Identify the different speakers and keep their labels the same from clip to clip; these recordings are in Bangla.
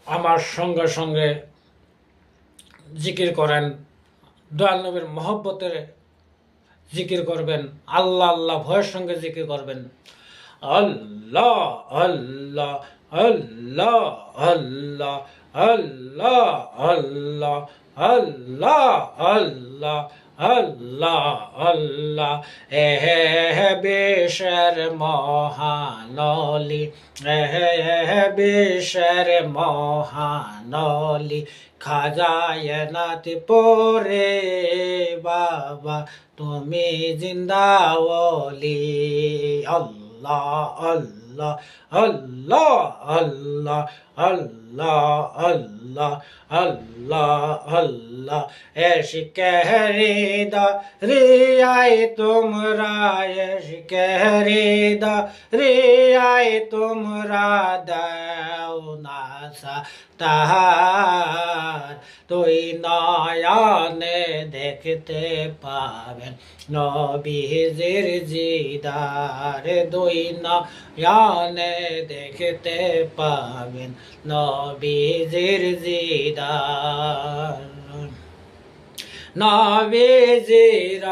Speaker 1: আমার সঙ্গে সঙ্গে জিকির করেন, দয়াল নবীর মহব্বতের জিকির করবেন, আল্লাহ আল্লাহ ভয়ের সঙ্গে জিকির করবেন। আল্লাহ আল্লাহ আল্লাহ আল্লাহ আল্লাহ আল্লাহ আল্লাহ আল্লাহ আল্লাহ আল্লাহ। এহে বিশ্বের মহানলি, এহে বিশ্বের মহানলি, খাজায় নাতি পরে বাবা তুমি জিন্দাওলি। আল্লাহ আল্লাহ আল্লাহ আল্লাহ আল্লাহ আল্লাহ আল্লাহ আল্লাহ। এশকে হৃদা রিয়াই তোমরা, এশকে হৃদা রিয়াই তোমরা দাও নাসা তাহার, তুই নয়নে দেখতে পাবেন নবীজির দিদার, দুই নয়নে দেখতে পাবেন নবীজির দিদার। নবীজির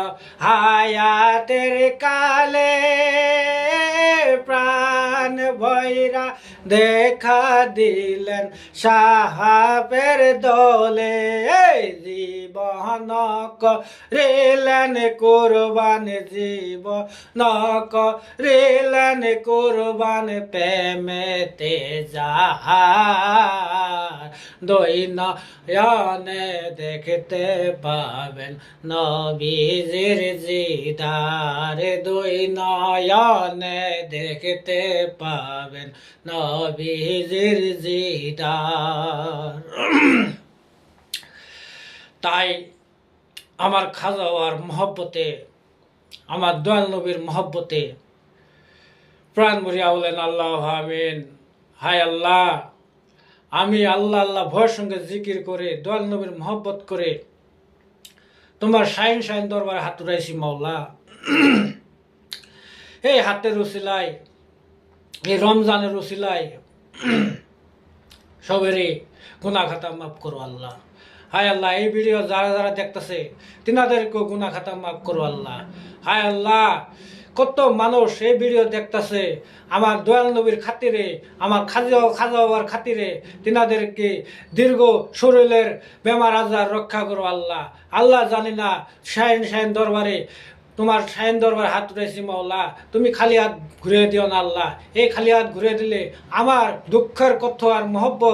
Speaker 1: হায়াতের কালে প্রাণ ভৈরা দেখা দিলেন সাহাবের দলে, জীবন করিলেন কুরবান, জীবন করিলেন কুরবান প্রেমেতে যাহার, দুই নয়নে দেখতে পাবেন নবীজির দিদার, দুই নয়নে দেখতে পাবেন নবীজির দিদার। তাই আমার খাজা বাবার মহব্বতে, আমার দয়াল নবীর মহব্বতে প্রাণ ভরিয়া বলেন আল্লাহ আমিন। হায় আল্লাহ, আমি আল্লাহ আল্লাহ ভয়ের সঙ্গে জিকির করে দয়াল নবীর মহব্বত করে তোমার শাইন শাইন দরবারে হাত উঠাইছি মাওলা। এই হাতের উসিলায়, এই রমজানের উসিলায় সবেরই গুনাহ খাতা মাফ করো আল্লাহ। হায় আল্লাহ, এই ভিডিও যারা যারা দেখতেছে তিনাদেরকেও গুনাহ খাতা মাফ করো আল্লাহ। হায় আল্লাহ, কত মানুষ এই ভিডিও দেখতেছে আমার দয়াল নবীর খাতিরে, আমার খাজা বাবার খাতিরে, তিনাদেরকে দীর্ঘ শরীরের বেমার আজার রক্ষা করো আল্লাহ। আল্লাহ জানি না শাইন শাইন দরবারে, তোমার শাইন দরবার হাত উঠেছি মাওলা, তুমি খালি হাত ঘুরে দিও না আল্লাহ। এই খালি হাত ঘুরে দিলে আমার দুঃখের কথা আর মহব্বত